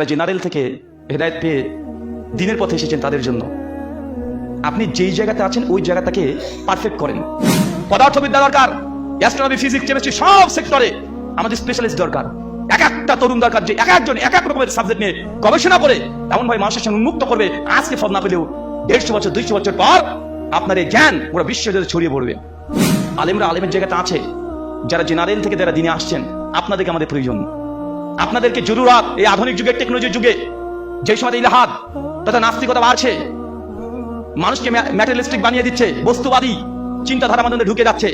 তাই জেনারেল থেকে হেদায়েত পেয়ে দিনের পথে এসেছেন তাদের জন্য আপনি যেই জায়গাতে আছেন ওই জায়গাটাকে পারফেক্ট করেন। পদার্থবিদ্যা দরকার, অ্যাস্ট্রোনমি, ফিজিক্স, কেমিস্ট্রি, সব সেক্টরে আমাদের স্পেশালিস্ট দরকার। এক একটা তরুণ দরকার যে এক একজন এক এক রকমের সাবজেক্ট নিয়ে গবেষণা করে এমনভাবে মানুষের সঙ্গে উন্মুক্ত করবে, আজকে ফল না পেলেও 150 বছর 200 বছর পর আপনার এই জ্ঞান পুরো বিশ্ব জুড়ে ছড়িয়ে পড়বে। আলেমরা আলেমের জায়গাটা আছে, যারা জেনারেল থেকে যারা দিনে আসছেন আপনাদেরকে আমাদের প্রয়োজন। আপনাদেরকে জরুরত এই আধুনিক যুগের টেকনোলজির যুগে, যে সময় ইলাহাদ তথা নাস্তিকতা বাড়ছে, মানুষকে ম্যাটেরিয়ালিস্টিক বানিয়ে দিচ্ছে, বস্তুবাদী চিন্তাধারা মধ্যে ঢুকে যাচ্ছে,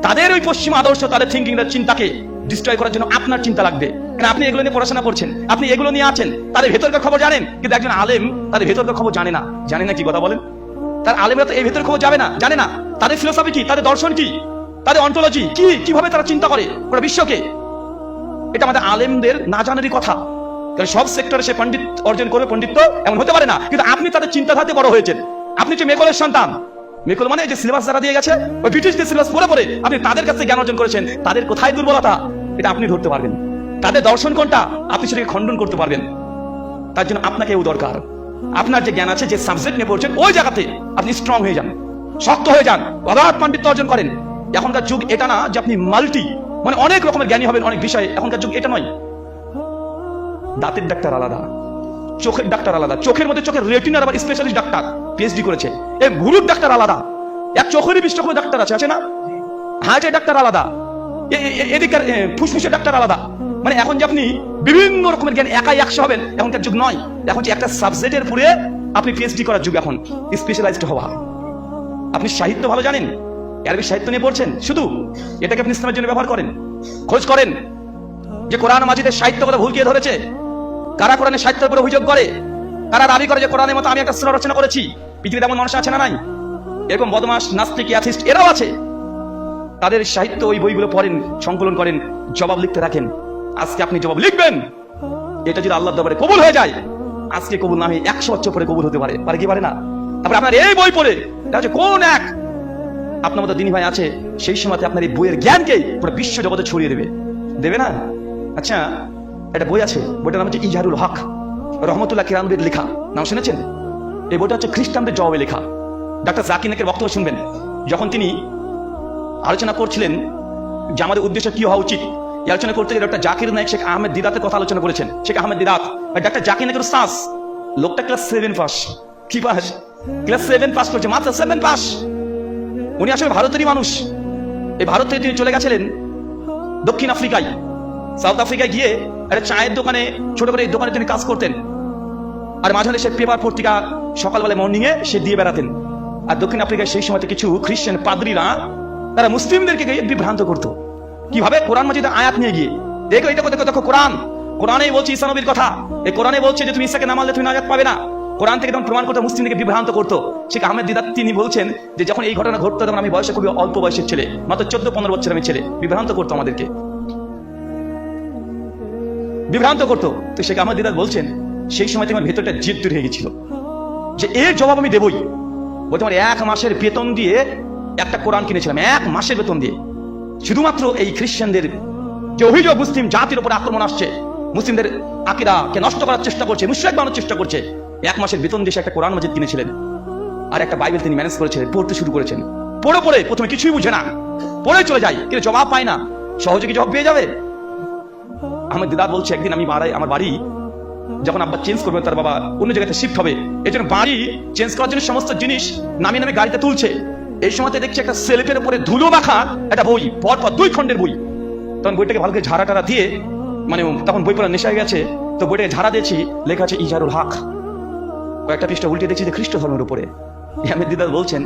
তাদের ওই পশ্চিম আদর্শ, তাদের থিঙ্কিং, চিন্তাকে ডিস্ট্রয় করার জন্য আপনার চিন্তা লাগবে। কারণ আপনি এগুলো নিয়ে পড়াশোনা করছেন, আপনি এগুলো নিয়ে আছেন, তাদের ভেতরকার খবর জানেন। কিন্তু একজন আলেম তাদের ভেতরকার খবর জানে না। জানে না কি কথা বলেন? তার আলেমরা তো এই ভেতর খবর যাবে না, জানে না তাদের ফিলোসফি কি, তাদের দর্শন কি, তাদের অন্টোলজি কি, কিভাবে তারা চিন্তা করে পুরো বিশ্বকে। এটা আমাদের আলেমদের না জানারই কথা। কারণ সব সেক্টরে সে পণ্ডিত অর্জন করবে, পণ্ডিত্য এমন হতে পারে না। কিন্তু আপনি তাদের চিন্তাধারাতে বড় হয়েছেন। আপনি যে মেকলের সন্তান, মেকল মানে যে সিলেবাস যারা দিয়ে গেছে, ওই ব্রিটিশদের সিলেবাস পড়ে পড়ে আপনি তাদের কাছে জ্ঞান অর্জন করেছেন। তাদের কোথায় দুর্বলতা এটা আপনি ধরতে পারবেন, তাদের দর্শন কোনটা আপনি সেটাকে খণ্ডন করতে পারবেন। তার জন্য আপনাকে এও দরকার। আপনার যে জ্ঞান আছে, যে সাবজেক্ট নিয়ে পড়ছেন, ওই জায়গাতে আপনি স্ট্রং হয়ে যান, শক্ত হয়ে যান, অগাধ পাণ্ডিত্য অর্জন করেন। এখনকার যুগ এটা না যে আপনি মাল্টি মানে অনেক রকমের জ্ঞানী হবেন অনেক বিষয়ে। এখনকার যুগ এটা নয়। দাঁতের ডাক্তার আলাদা, চোখের ডাক্তার আলাদা, চোখের মধ্যে চোখের রেটিনার আবার স্পেশালিস্ট ডাক্তার পিএইচডি করেছে। এই ভুরুর ডাক্তার আলাদা, এক চোখেরই 20 রকমের ডাক্তার আছে না? হার্টের ডাক্তার আলাদা, এদিকের ফুসফুসের ডাক্তার আলাদা। মানে এখন যে আপনি বিভিন্ন রকমের জ্ঞান একাই 100 হবেন, এখনকার যুগ নয়। এখন যে একটা সাবজেক্টের পুরে আপনি পিএইচডি করার যুগ, এখন স্পেশালাইজড হওয়া। আপনি সাহিত্য ভালো জানেন, আরবি সাহিত্য নিয়ে পড়ছেন, শুধু এটাকে আপনি ইসলামের জন্য ব্যবহার করেন। খোঁজ করেন যে কোরআন মাজিদের সাহিত্য কথা ভুল কে ধরেছে, কারা কোরআনের সাহিত্যের উপরে অভিযোগ করে, কারা দাবি করে যে কোরআনের মতো আমি একটা সূরা রচনা করেছি। পৃথিবীতে এমন মানুষ আছে না নাই? এরকম বদমাশ, নাস্তিক, অ্যাথিস্ট এরাও আছে। তাদের সাহিত্য ওই বইগুলো পড়েন, সংকলন করেন, জবাব লিখতে রাখেন। আজকে আপনি জবাব লিখবেন, এটা যদি আল্লাহর দরবারে কবুল হয়ে যায়, আজকে কবুল না হয়ে 100 বছর পরে কবুল হতে পারে। পারে কি পারে না? তারপরে আপনার এই বই পড়ে কোন এক আপনার মতো দিনী ভাই আছে, সেই সময়তে আপনার এই বইয়ের জ্ঞানকে পুরো বিশ্ব জগতে ছড়িয়ে দেবে। দেবে না? আচ্ছা, একটা বই আছে, বইটার নাম হচ্ছে ইজহারুল হক, রহমতুল্লাহ কিরানবীর লেখা। নাম শুনেছেন? এই বইটা হচ্ছে খ্রিস্টানদের জবাবে লেখা। ডাক্তার জাকির নায়েকের বক্তব্য শুনবেন, যখন তিনি আলোচনা করছিলেন যে আমাদের উদ্দেশ্য কি হওয়া উচিত। এই আলোচনা করতে গিয়ে ডাক্তার জাকির নায়েক শেখ আহমেদ দিদাতের কথা আলোচনা করেছেন। শেখ আহমেদ দিদাত ডাক্তার জাকির নায়েকের উস্তাদ, লোকটা ক্লাস 7 পাস। কি পাস? ক্লাস 7 পাস করছে, মাত্র 7 পাস। উনি আসলে ভারতেরই মানুষ। এই ভারত থেকে তিনি চলে গেছিলেন দক্ষিণ আফ্রিকায়, সাউথ আফ্রিকায় গিয়ে একটা চায়ের দোকানে, ছোট করে এই দোকানে তিনি কাজ করতেন। আর মাঝে মাঝে সে পেপার পত্রিকা সকালবেলা মর্নিং এ সে দিয়ে বেড়াতেন। আর দক্ষিণ আফ্রিকায় সেই সময়তে কিছু খ্রিস্টান পাদ্রীরা তারা মুসলিমদেরকে গিয়ে বিভ্রান্ত করতো। কিভাবে? কোরআন মাজিদের আয়াত নিয়ে গিয়ে, দেখো এটা দেখো দেখো, কোরআনেই বলছে ঈসা নবীর কথা, এই কোরআনে বলছে যে তুমি ঈসাকে না মানলে তুমি নাজাত পাবে না। কোরআন থেকে তখন প্রমাণ করতে মুসলিমদেরকে বিভ্রান্ত করতো। শেখ আহমেদ দিদাত তিনি বলছেন যে যখন এই ঘটনা ঘটতো, তখন আমি বয়সে খুবই অল্প বয়সের ছেলে, মাত্র 14-15 বছর আমি ছেলে, বিভ্রান্ত করতো, আমাদেরকে বিভ্রান্ত করতো। তো শেখ আহমেদ দিদাত বলছেন সেই সময় আমার ভেতরটা জিদ তৈরি হয়ে গেছিল যে এর জবাব আমি দেবই। বলতে আমার 1 মাসের বেতন দিয়ে একটা কোরআন কিনেছিলাম, 1 মাসের বেতন দিয়ে, শুধুমাত্র এই খ্রিস্টানদের যে অভিযোগ মুসলিম জাতির উপর আক্রমণ আসছে, মুসলিমদের আকীদাকে নষ্ট করার চেষ্টা করছে, মুশরিক বানানোর চেষ্টা করছে, 1 মাসের বেতন দিয়ে একটা কোরআন মাজিদ কিনেছিলেন। আর একটা বাইবেল তিনি ম্যানেজ করেছিলেন, পড়তে শুরু করেছেন। পড়ে প্রথমে কিছুই বুঝে না, পড়ে চলে যায়, কিন্তু জবাব পায় না। সহজে কি জবাব পেয়ে যাবে? আহমেদ দিদাত বলছে একদিন আমি আমার বাড়ি যখন আব্বা চেঞ্জ করবে, তার বাবা অন্য জায়গাতে শিফট হবে, এই জন্য বাড়ি চেঞ্জ করার জন্য সমস্ত জিনিস নামিয়ে নামিয়ে গাড়িতে তুলছে। এই সময়তে দেখছি একটা সেলফের উপরে ধুলো মাখা একটা বই, পরপর 2 খণ্ডের বই। তখন বইটাকে ভালো করে ঝাড়া টাড়া দিয়ে, মানে তখন বই পড়া নেশা হয়ে গেছে, তো বইটাকে ঝাড়া দিয়েছি, লেখা আছে ইজহারুল হক। কয়েকটা পৃষ্ঠা উল্টে দেখছি যে খ্রিস্ট ধর্মের উপরে। আহমেদ দিদাত বলছেন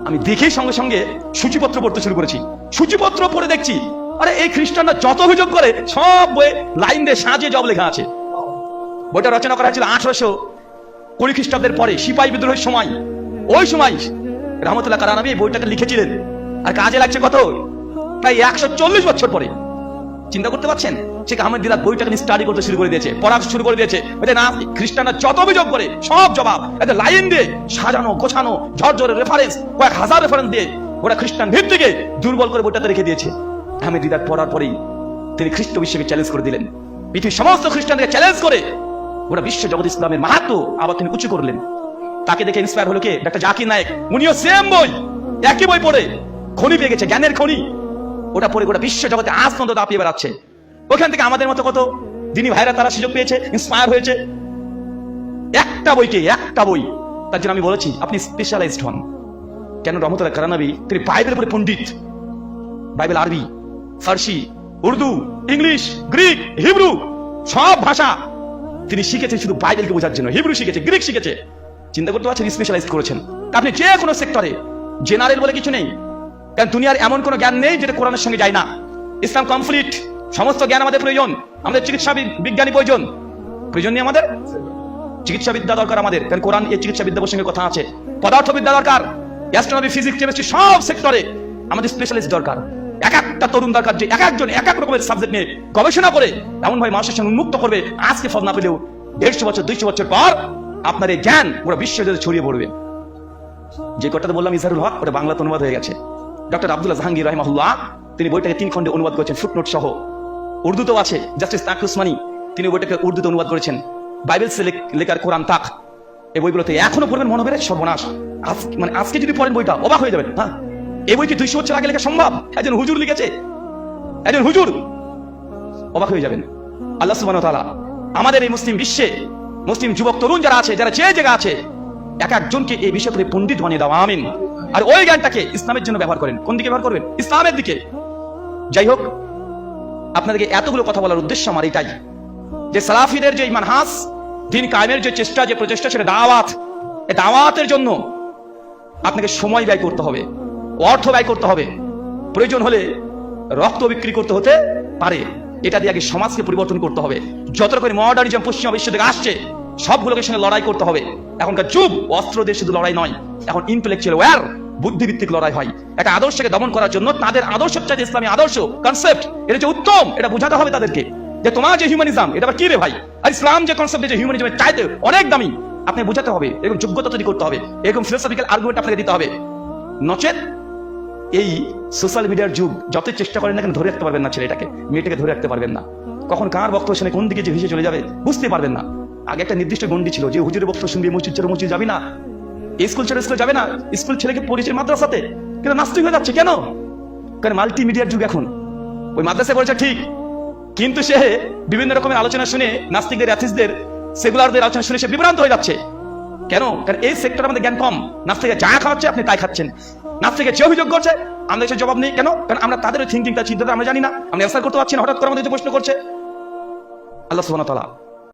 আমি দেখেই সঙ্গে সঙ্গে সূচিপত্র পড়তে শুরু করেছি। সূচিপত্র পড়ে দেখছি আরে এই খ্রিস্টানরা যত অভিযোগ করে সব বই লাইন দিয়ে সাজিয়ে জব লেখা আছে। বইটা রচনা করা হয়েছিল 1820 খ্রিস্টাব্দের পরে, সিপাহী বিদ্রোহের সময়। ওই সময় রহমতুল্লাহ কারানবী বইটাকে লিখেছিলেন, আর কাজে লাগছে কত? প্রায় 140 বছর পরে। চিন্তা করতে পারছেন? শেখ আহমেদ দিদাত বইটাকে স্টাডি করতে শুরু করে দিয়েছে, পড়া শুরু করে দিয়েছে। না, খ্রিস্টানরা যত অভিযোগ করে সব জবাব একটা লাইন দিয়ে সাজানো গোছানো, ঝরঝরে রেফারেন্স, কয়েক হাজার রেফারেন্স দিয়ে ওরা খ্রিস্টান ভিত্তিকে দুর্বল করে বইটাতে রেখে দিয়েছে। আহমেদ দিদাত পড়ার পরেই তিনি খ্রিস্ট বিশ্বকে চ্যালেঞ্জ করে দিলেন। পৃথিবীর সমস্ত খ্রিস্টানকে চ্যালেঞ্জ করে ওরা বিশ্ব জগৎ ইসলামের মাহাত্ম আবার তিনি উঁচু করলেন। তাকে দেখে ইন্সপায়ার হলো কে? ডাক্তার জাকির নায়েক। উনিও সেম বই, একই বই পড়ে খনি পেয়ে গেছে, জ্ঞানের খনি। ওটা পড়ে গোটা বিশ্ব জগতে আজ পর্যন্ত দাপিয়ে বেড়াচ্ছে। ওখান থেকে আমাদের মতো কত দিনী ভাইরা তারা সুযোগ পেয়েছে, ইন্সপায়ার হয়েছে। একটা বই। তার জন্য আমি বলেছি আপনি স্পেশালাইজড হন। কেন? রহমতুল্লাহ কারানবী তিনি বাইবেলের উপরে পণ্ডিত। বাইবেল আরবি, ফার্সি, উর্দু, ইংলিশ, গ্রিক, হিব্রু সব ভাষা তিনি শিখেছেন শুধু বাইবেলকে বোঝার জন্য। হিব্রু শিখেছে, গ্রিক শিখেছে। চিন্তা করতে পারছেন? স্পেশালাইজ করেছেন। আপনি যে কোনো সেক্টরে জেনারেল বলে কিছু নেই, কারণ দুনিয়ার এমন কোনো জ্ঞান নেই যেটা কোরআনের সঙ্গে যায় না। ইসলাম কমপ্লিট, সমস্ত জ্ঞান আমাদের প্রয়োজন। আমাদের চিকিৎসা বিজ্ঞানী প্রয়োজন নেই, আমাদের চিকিৎসাবিদ্যা দরকার আমাদের, কারণ কোরআন এই চিকিৎসাবিদ্যা প্রসঙ্গে কথা আছে। পদার্থবিদ্যা দরকার, অ্যাস্ট্রোনমি, ফিজিক্স, কেমিস্ট্রি সব সেক্টরে আমাদের স্পেশালিস্ট দরকার। এক একটা তরুণ দরকার যে এক একজন এক এক রকমের সাবজেক্ট নিয়ে গবেষণা করে এমন ভাবে মানুষের সঙ্গে উন্মুক্ত করবে, আজকে ফল না পেলেও 150 বছর 200 বছর পর আপনার এই জ্ঞান পুরো বিশ্বজুড়ে ছড়িয়ে পড়বে। যে কথাটা বললাম ইজহারুল হক, ওটা বাংলাতে অনুবাদ হয়ে গেছে। ডক্টর আব্দুল্লাহ জাহাঙ্গীর রাহিমাহুল্লাহ তিনি বইটাকে 3 খণ্ডে অনুবাদ করেছেন, ফুটনোট সহ। উর্দুতেও আছে, জাস্টিস তাক উসমানী তিনি বইটাকে উর্দুতে অনুবাদ করেছেন। বাইবেল সে লেখার কোরআন তাক, এই বইগুলোতে এখনো পড়বেন মনে হবে সর্বনাশ। মানে আজকে যদি পড়েন বইটা অবাক হয়ে যাবেন। হ্যাঁ, এই বই কি 200 বছর আগে লেখা সম্ভব? একজন হুজুর লিখেছে, একজন হুজুর, অবাক হয়ে যাবেন। আল্লাহ সুবহানাহু ওয়া তাআলা আমাদের এই মুসলিম বিশ্বে মুসলিম যুবক তরুণ যারা আছে, যারা যে জায়গা আছে, এক একজনকে এই বিষয়ে পণ্ডিত বানিয়ে দাও, আমিন। আর ওই জ্ঞানটাকে ইসলামের জন্য ব্যবহার করেন। কোন দিকে ব্যবহার করবেন? ইসলামের দিকে। যাই হোক, আপনাদেরকে এতগুলো কথা বলার উদ্দেশ্য আমার এটাই যে সালাফিদের যে মানহাজ, দিন কায়েমের যে চেষ্টা, যে প্রচেষ্টা, সেটা দাওয়াত। এই দাওয়াতের জন্য আপনাকে সময় ব্যয় করতে হবে, অর্থ ব্যয় করতে হবে, প্রয়োজন হলে রক্ত বিক্রি করতে হতে পারে। এটা দিয়ে আগে সমাজকে পরিবর্তন করতে হবে। যত রকম মডার্নিজম পশ্চিমা বিশ্ব থেকে আসছে সবগুলোকে সঙ্গে লড়াই করতে হবে। এখনকার যুগ অস্ত্র দিয়ে শুধু লড়াই নয়, এখন ইন্টেলেকচুয়াল ওয়্যার, বুদ্ধিভিত্তিক লড়াই হয়। একটা আদর্শকে দমন করার জন্য তাদের আদর্শের চাইতে ইসলামী আদর্শ কনসেপ্ট এটা যে উত্তম, এটা বোঝাতে হবে তাদেরকে যে তোমার যে হিউম্যানিজম এটা কি রে ভাই, আর ইসলাম যে কনসেপ্ট, যে হিউম্যানিজমের চাইতে অনেক দামি, আপনি বোঝাতে হবে। এরকম যোগ্যতা তৈরি করতে হবে, এরকম ফিলোসফিক্যাল আর্গুমেন্ট আপনাকে দিতে হবে। নচেত এই সোশ্যাল মিডিয়ার যুগ, যত চেষ্টা করেন না কেন ধরে রাখতে পারবেন না, ছেলেটাকে মেয়েটাকে ধরে রাখতে পারবেন না। কখন কার বক্তব্য শুনে কোন দিকে যে ভেসে চলে যাবে বুঝতে পারবেন না। আগে একটা নির্দিষ্ট গন্ডি ছিল যে হুজুরের বক্তব্য শুনবি, মসজিদ ছেড়ে মসজিদ যাবি না, স্কুল ছেড়ে স্কুলে যাবে না, স্কুল ছেলেকে পড়েছে মাদ্রাসাতে, কিন্তু নাস্তিক হয়ে যাচ্ছে কেন? কারণ মাল্টিমিডিয়ার যুগ এখন। ওই মাদ্রাসায় পড়েছে ঠিক, কিন্তু সে বিভিন্ন রকমের আলোচনা শুনে, নাস্তিকদের, অ্যাথিস্টদের, সেকুলারদের আলোচনা শুনে সে বিভ্রান্ত হয়ে যাচ্ছে। কেন? কারণ এই সেক্টরে আমাদের জ্ঞান কম। নাস্তিকে যা খাওয়াচ্ছে আপনি তাই খাচ্ছেন, নাস্তিকে যে অভিযোগ করছে আমাদের সে জবাব নেই। কেন? কারণ আমরা তাদের থিঙ্কিংটা, চিন্তাটা আমরা জানি না, আমরা অ্যান্সার করতে পারছি না। হঠাৎ করে আমাদের প্রশ্ন করছে। আল্লাহ সুবহানাহু ওয়া তাআলা